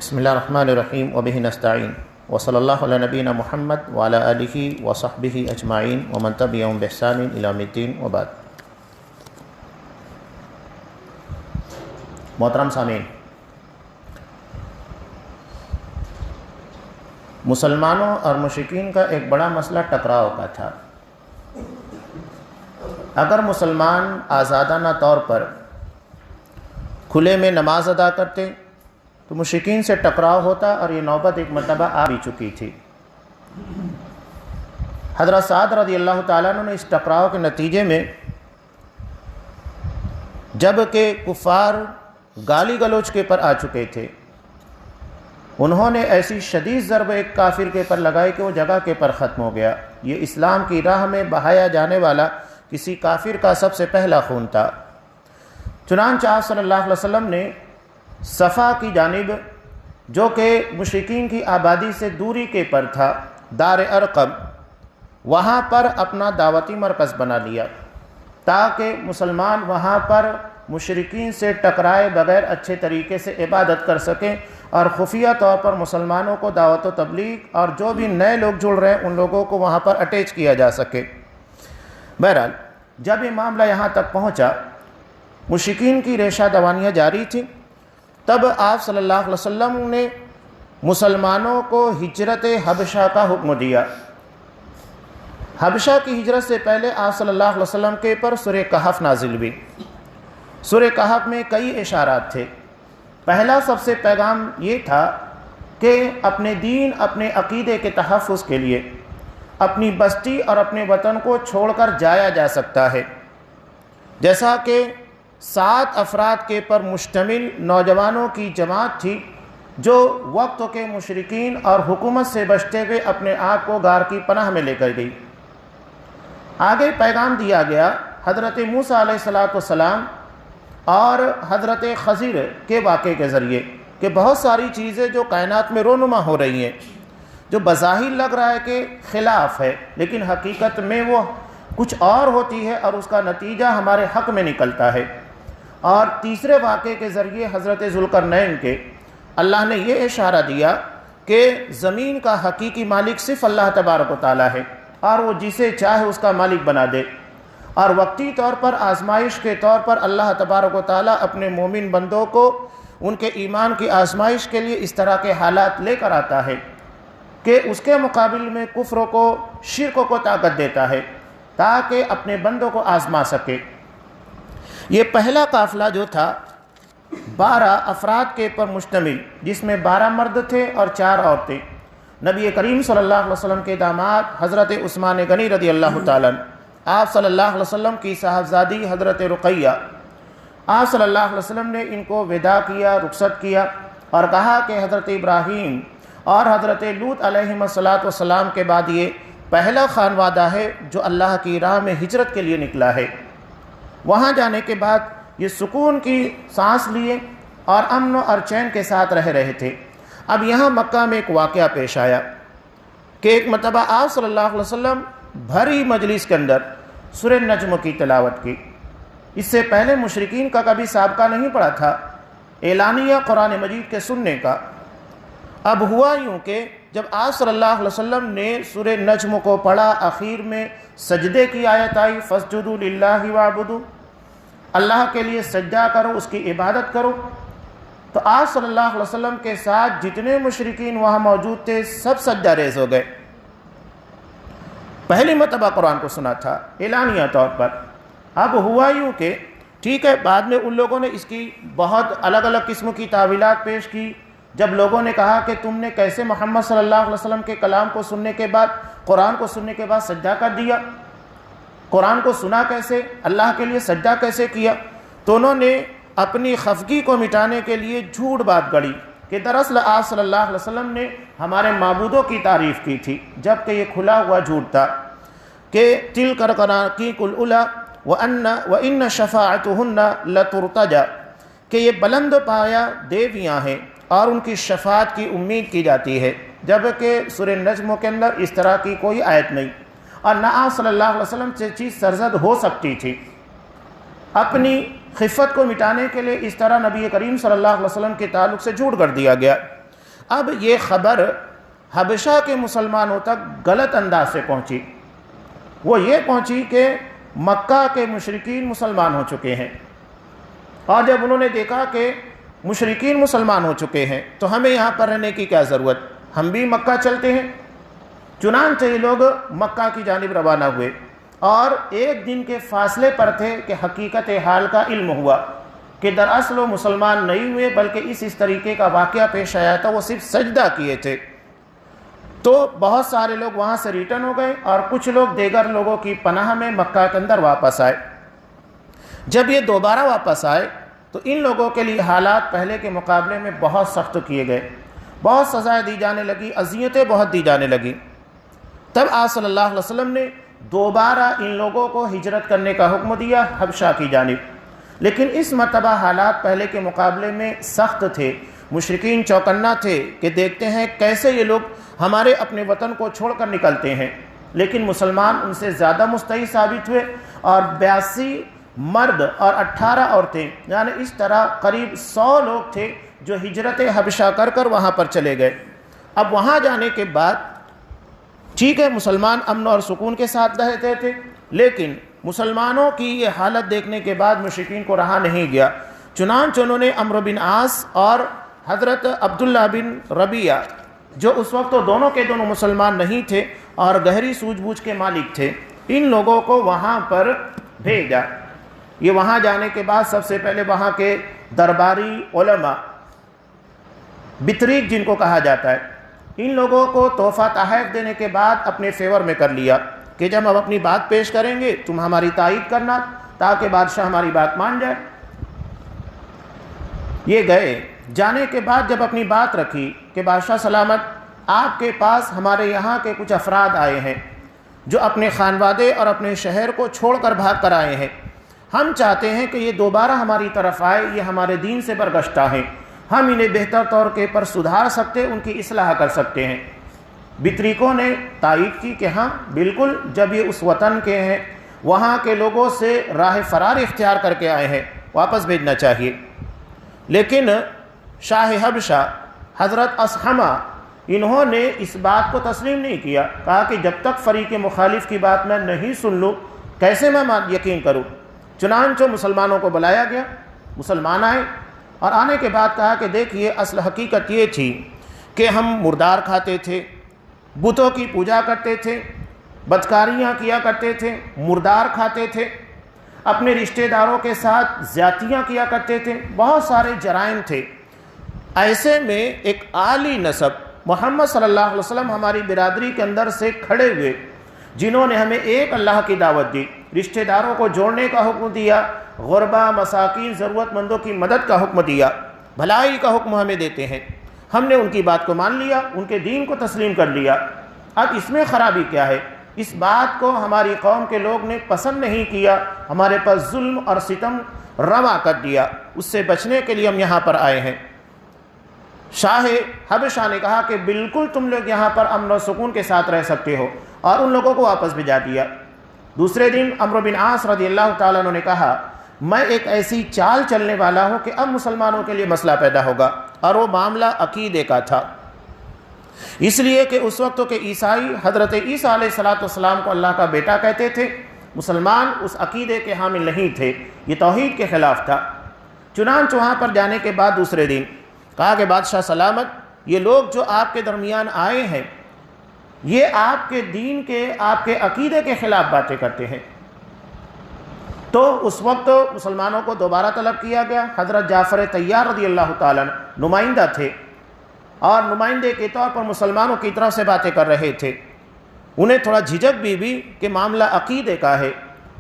بسم اللہ الرحمن الرحیم وبہ نستعین وصلی اللہ علی نبینا محمد وعلی آلہ وصحبہ اجمعین ومن تبعہم بإحسان الی یوم الدین وبعد۔ محترم سامعین، مسلمانوں اور مشرکین کا ایک بڑا مسئلہ ٹکراؤ کا تھا۔ اگر مسلمان آزادانہ طور پر کھلے میں نماز ادا کرتے تو مشرکین سے ٹکراؤ ہوتا، اور یہ نوبت ایک مرتبہ آ بھی چکی تھی۔ حضرت سعد رضی اللہ تعالیٰ عنہ نے اس ٹکراؤ کے نتیجے میں، جب کہ کفار گالی گلوچ کے پر آ چکے تھے، انہوں نے ایسی شدید ضرب ایک کافر کے پر لگائی کہ وہ جگہ کے پر ختم ہو گیا۔ یہ اسلام کی راہ میں بہایا جانے والا کسی کافر کا سب سے پہلا خون تھا۔ چنانچہ آپ صلی اللہ علیہ وسلم نے صفا کی جانب، جو کہ مشرکین کی آبادی سے دوری کے پر تھا، دار ارقم، وہاں پر اپنا دعوتی مرکز بنا لیا تاکہ مسلمان وہاں پر مشرکین سے ٹکرائے بغیر اچھے طریقے سے عبادت کر سکیں، اور خفیہ طور پر مسلمانوں کو دعوت و تبلیغ اور جو بھی نئے لوگ جڑ رہے ہیں ان لوگوں کو وہاں پر اٹیچ کیا جا سکے۔ بہرحال جب یہ معاملہ یہاں تک پہنچا، مشرکین کی ریشہ دوانیاں جاری تھیں، تب آپ صلی اللہ علیہ وسلم نے مسلمانوں کو ہجرت حبشہ کا حکم دیا۔ حبشہ کی ہجرت سے پہلے آپ صلی اللہ علیہ وسلم کے پر سورہ کہف نازل ہوئی۔ سورہ کہف میں کئی اشارات تھے۔ پہلا سب سے پیغام یہ تھا کہ اپنے دین، اپنے عقیدے کے تحفظ کے لیے اپنی بستی اور اپنے وطن کو چھوڑ کر جایا جا سکتا ہے۔ جیسا کہ 7 افراد کے پر مشتمل نوجوانوں کی جماعت تھی جو وقت کے مشرکین اور حکومت سے بچتے ہوئے اپنے آپ کو غار کی پناہ میں لے کر گئی۔ آگے پیغام دیا گیا حضرت موسیٰ علیہ السلام اور حضرت خضر کے واقعے کے ذریعے کہ بہت ساری چیزیں جو کائنات میں رونما ہو رہی ہیں، جو بظاہر لگ رہا ہے کہ خلاف ہے، لیکن حقیقت میں وہ کچھ اور ہوتی ہے اور اس کا نتیجہ ہمارے حق میں نکلتا ہے۔ اور تیسرے واقعے کے ذریعے حضرت ذوالقرنین کے اللہ نے یہ اشارہ دیا کہ زمین کا حقیقی مالک صرف اللہ تبارک و تعالیٰ ہے، اور وہ جسے چاہے اس کا مالک بنا دے، اور وقتی طور پر آزمائش کے طور پر اللہ تبارک و تعالیٰ اپنے مومن بندوں کو ان کے ایمان کی آزمائش کے لیے اس طرح کے حالات لے کر آتا ہے کہ اس کے مقابل میں کفر کو، شرک کو طاقت دیتا ہے تاکہ اپنے بندوں کو آزما سکے۔ یہ پہلا قافلہ جو تھا 12 افراد کے پر مشتمل، جس میں 12 مرد تھے اور 4 عورتیں۔ نبی کریم صلی اللہ علیہ وسلم کے داماد حضرت عثمان غنی رضی اللہ تعالیٰ عنہ، آپ صلی اللہ علیہ وسلم کی صاحبزادی حضرت رقیہ، آپ صلی اللہ علیہ وسلم نے ان کو وداع کیا، رخصت کیا، اور کہا کہ حضرت ابراہیم اور حضرت لوط علیہم السلام کے بعد یہ پہلا خانوادہ ہے جو اللہ کی راہ میں ہجرت کے لیے نکلا ہے۔ وہاں جانے کے بعد یہ سکون کی سانس لیے اور امن اور چین کے ساتھ رہ رہے تھے۔ اب یہاں مکہ میں ایک واقعہ پیش آیا کہ ایک مرتبہ آپ صلی اللہ علیہ وسلم بھری مجلس کے اندر سورہ نجم کی تلاوت کی۔ اس سے پہلے مشرکین کا کبھی سابقہ نہیں پڑا تھا اعلانیہ قرآن مجید کے سننے کا۔ اب ہوا یوں کہ جب آپ صلی اللہ علیہ وسلم نے سورہ نجم کو پڑھا، اخیر میں سجدے کی آیت آئی، فَاسْجُدُوا لِلَّهِ وَاعْبُدُوا، اللہ کے لیے سجدہ کرو، اس کی عبادت کرو، تو آپ صلی اللہ علیہ وسلم کے ساتھ جتنے مشرکین وہاں موجود تھے سب سجدہ ریز ہو گئے۔ پہلی مرتبہ قرآن کو سنا تھا اعلانیہ طور پر۔ اب ہوا یوں کہ ٹھیک ہے، بعد میں ان لوگوں نے اس کی بہت الگ الگ قسم کی تعویلات پیش کی۔ جب لوگوں نے کہا کہ تم نے کیسے محمد صلی اللہ علیہ وسلم کے کلام کو سننے کے بعد، قرآن کو سننے کے بعد سجدہ کر دیا، قرآن کو سنا کیسے، اللہ کے لیے سجدہ کیسے کیا، تو انہوں نے اپنی خفگی کو مٹانے کے لیے جھوٹ بات گڑی کہ دراصل آپ صلی اللہ علیہ وسلم نے ہمارے معبودوں کی تعریف کی تھی، جبکہ یہ کھلا ہوا جھوٹ تھا کہ تِلْكَ الرَّقَائِقُ الْأُولَىٰ وَإِنَّ شَفَاعَتُهُنَّ لَتُرْتَجَىٰ، کہ یہ بلند پایا دیویاں ہیں اور ان کی شفاعت کی امید کی جاتی ہے، جبکہ سورہ نجم کے اندر اس طرح کی کوئی آیت نہیں، اور نہ آپ صلی اللہ علیہ وسلم سے چیز سرزد ہو سکتی تھی۔ اپنی خفت کو مٹانے کے لیے اس طرح نبی کریم صلی اللہ علیہ وسلم کے تعلق سے جھوٹ کر دیا گیا۔ اب یہ خبر حبشہ کے مسلمانوں تک غلط انداز سے پہنچی. وہ یہ پہنچی کہ مکہ کے مشرکین مسلمان ہو چکے ہیں، اور جب انہوں نے دیکھا کہ مشرکین مسلمان ہو چکے ہیں تو ہمیں یہاں پر رہنے کی کیا ضرورت، ہم بھی مکہ چلتے ہیں. چنانچہ یہ لوگ مکہ کی جانب روانہ ہوئے، اور ایک دن کے فاصلے پر تھے کہ حقیقت حال کا علم ہوا کہ دراصل وہ مسلمان نہیں ہوئے، بلکہ اس طریقے کا واقعہ پیش آیا تھا، وہ صرف سجدہ کیے تھے. تو بہت سارے لوگ وہاں سے ریٹرن ہو گئے، اور کچھ لوگ دیگر لوگوں کی پناہ میں مکہ کے اندر واپس آئے. جب یہ دوبارہ واپس آئے تو ان لوگوں کے لیے حالات پہلے کے مقابلے میں بہت سخت کیے گئے، بہت سزائیں دی جانے لگی، اذیتیں بہت دی جانے لگی. تب آپ صلی اللہ علیہ وسلم نے دوبارہ ان لوگوں کو ہجرت کرنے کا حکم دیا حبشہ کی جانب. لیکن اس مرتبہ حالات پہلے کے مقابلے میں سخت تھے. مشرکین چوکنا تھے کہ دیکھتے ہیں کیسے یہ لوگ ہمارے اپنے وطن کو چھوڑ کر نکلتے ہیں. لیکن مسلمان ان سے زیادہ مستعد ثابت ہوئے، اور 82 مرد اور 18 عورتیں، یعنی اس طرح قریب 100 لوگ تھے جو ہجرت حبشہ کر کر وہاں پر چلے گئے. اب وہاں جانے کے بعد ٹھیک ہے مسلمان امن اور سکون کے ساتھ رہتے تھے، لیکن مسلمانوں کی یہ حالت دیکھنے کے بعد مشرکین کو رہا نہیں گیا. چنانچہ انہوں نے عمرو بن عاص اور حضرت عبداللہ بن ربیعہ، جو اس وقت تو دونوں کے دونوں مسلمان نہیں تھے اور گہری سوجھ بوجھ کے مالک تھے، ان لوگوں کو وہاں پر بھیجا. یہ وہاں جانے کے بعد سب سے پہلے وہاں کے درباری علماء، بطریق جن کو کہا جاتا ہے، ان لوگوں کو تحفہ تحائف دینے کے بعد اپنے فیور میں کر لیا کہ جب ہم اپنی بات پیش کریں گے تم ہماری تائید کرنا تاکہ بادشاہ ہماری بات مان جائے. یہ گئے، جانے کے بعد جب اپنی بات رکھی کہ بادشاہ سلامت، آپ کے پاس ہمارے یہاں کے کچھ افراد آئے ہیں جو اپنے خانوادے اور اپنے شہر کو چھوڑ کر بھاگ کر آئے ہیں. ہم چاہتے ہیں کہ یہ دوبارہ ہماری طرف آئے، یہ ہمارے دین سے برگشتہ ہیں، ہم انہیں بہتر طور کے پر سدھار سکتے، ان کی اصلاح کر سکتے ہیں. بطریقوں نے تائید کی کہ ہاں بالکل، جب یہ اس وطن کے ہیں، وہاں کے لوگوں سے راہ فرار اختیار کر کے آئے ہیں، واپس بھیجنا چاہیے. لیکن شاہ حبشہ حضرت اصحمہ، انہوں نے اس بات کو تسلیم نہیں کیا، کہا کہ جب تک فریق مخالف کی بات میں نہیں سن لوں کیسے میں یقین کروں. چنانچہ مسلمانوں کو بلایا گیا، مسلمان آئے، اور آنے کے بعد کہا کہ دیکھیے اصل حقیقت یہ تھی کہ ہم مردار کھاتے تھے، بتوں کی پوجا کرتے تھے، بدکاریاں کیا کرتے تھے، مردار کھاتے تھے، اپنے رشتہ داروں کے ساتھ زیادتیاں کیا کرتے تھے، بہت سارے جرائم تھے. ایسے میں ایک عالی نسب محمد صلی اللہ علیہ وسلم ہماری برادری کے اندر سے کھڑے ہوئے، جنہوں نے ہمیں ایک اللہ کی دعوت دی، رشتہ داروں کو جوڑنے کا حکم دیا، غربا مساکین ضرورت مندوں کی مدد کا حکم دیا، بھلائی کا حکم ہمیں دیتے ہیں. ہم نے ان کی بات کو مان لیا، ان کے دین کو تسلیم کر لیا. اب اس میں خرابی کیا ہے؟ اس بات کو ہماری قوم کے لوگ نے پسند نہیں کیا، ہمارے پاس ظلم اور ستم روا کر دیا، اس سے بچنے کے لیے ہم یہاں پر آئے ہیں. شاہ حبشہ نے کہا کہ بالکل تم لوگ یہاں پر امن و سکون کے ساتھ رہ سکتے ہو، اور ان لوگوں کو واپس بھیجا دیا. دوسرے دن عمرو بن عاص رضی اللہ تعالیٰ عنہ نے کہا میں ایک ایسی چال چلنے والا ہوں کہ اب مسلمانوں کے لیے مسئلہ پیدا ہوگا، اور وہ معاملہ عقیدے کا تھا. اس لیے کہ اس وقت کے عیسائی حضرت عیسیٰ علیہ السلام کو اللہ کا بیٹا کہتے تھے، مسلمان اس عقیدے کے حامل نہیں تھے، یہ توحید کے خلاف تھا. چنانچہ وہاں پر جانے کے بعد دوسرے دن کہا کہ بادشاہ سلامت، یہ لوگ جو آپ کے درمیان آئے ہیں یہ آپ کے دین کے، آپ کے عقیدے کے خلاف باتیں کرتے ہیں. تو اس وقت مسلمانوں کو دوبارہ طلب کیا گیا. حضرت جعفر طیار رضی اللہ تعالیٰ نمائندہ تھے، اور نمائندے کے طور پر مسلمانوں کی طرف سے باتیں کر رہے تھے. انہیں تھوڑا جھجک بھی کہ معاملہ عقیدے کا ہے،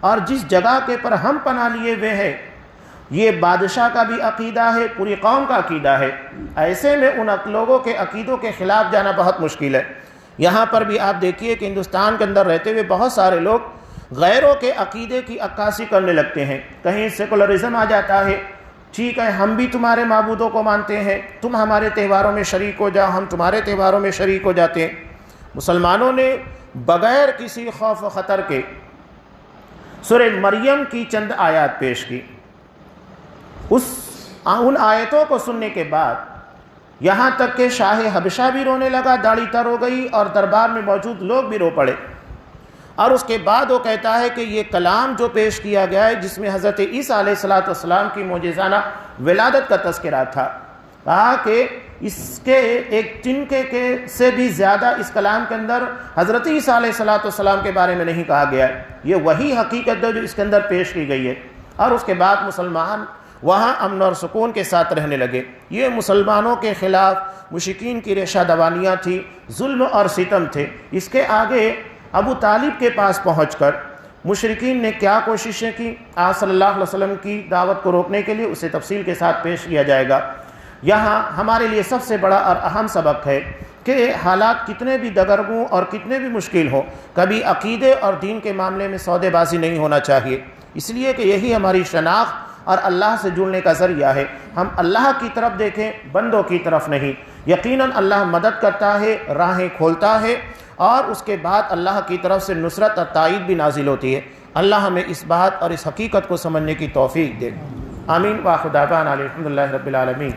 اور جس جگہ کے پر ہم پناہ لیے ہوئے ہیں یہ بادشاہ کا بھی عقیدہ ہے، پوری قوم کا عقیدہ ہے. ایسے میں ان لوگوں کے عقیدوں کے خلاف جانا بہت مشکل ہے. یہاں پر بھی آپ دیکھیے کہ ہندوستان کے اندر رہتے ہوئے بہت سارے لوگ غیروں کے عقیدے کی عکاسی کرنے لگتے ہیں. کہیں سیکولرزم آ جاتا ہے، ٹھیک ہے ہم بھی تمہارے معبودوں کو مانتے ہیں، تم ہمارے تہواروں میں شریک ہو جاؤ، ہم تمہارے تہواروں میں شریک ہو جاتے ہیں. مسلمانوں نے بغیر کسی خوف و خطر کے سورہ مریم کی چند آیات پیش کی. ان آیتوں کو سننے کے بعد یہاں تک کہ شاہ حبشہ بھی رونے لگا، داڑھی تر ہو گئی، اور دربار میں موجود لوگ بھی رو پڑے۔ اور اس کے بعد وہ کہتا ہے کہ یہ کلام جو پیش کیا گیا ہے، جس میں حضرت عیسیٰ علیہ السلام کی معجزانہ ولادت کا تذکرہ تھا، کہا کہ اس کے ایک ٹنکے کے سے بھی زیادہ اس کلام کے اندر حضرت عیسیٰ علیہ السلام کے بارے میں نہیں کہا گیا ہے۔ یہ وہی حقیقت ہے جو اس کے اندر پیش کی گئی ہے۔ اور اس کے بعد مسلمان وہاں امن اور سکون کے ساتھ رہنے لگے۔ یہ مسلمانوں کے خلاف مشرکین کی ریشہ دوانیاں تھی، ظلم اور ستم تھے۔ اس کے آگے ابو طالب کے پاس پہنچ کر مشرکین نے کیا کوششیں کی آپ صلی اللہ علیہ وسلم کی دعوت کو روکنے کے لیے، اسے تفصیل کے ساتھ پیش کیا جائے گا۔ یہاں ہمارے لیے سب سے بڑا اور اہم سبق ہے کہ حالات کتنے بھی دگرگوں اور کتنے بھی مشکل ہوں، کبھی عقیدے اور دین کے معاملے میں سودے بازی نہیں ہونا چاہیے، اس لیے کہ یہی ہماری شناخت اور اللہ سے جڑنے کا ذریعہ ہے۔ ہم اللہ کی طرف دیکھیں، بندوں کی طرف نہیں۔ یقیناً اللہ مدد کرتا ہے، راہیں کھولتا ہے، اور اس کے بعد اللہ کی طرف سے نصرت اور تائید بھی نازل ہوتی ہے۔ اللہ ہمیں اس بات اور اس حقیقت کو سمجھنے کی توفیق دے۔ آمین۔ وآخر دعوانا الحمدللہ رب العالمین۔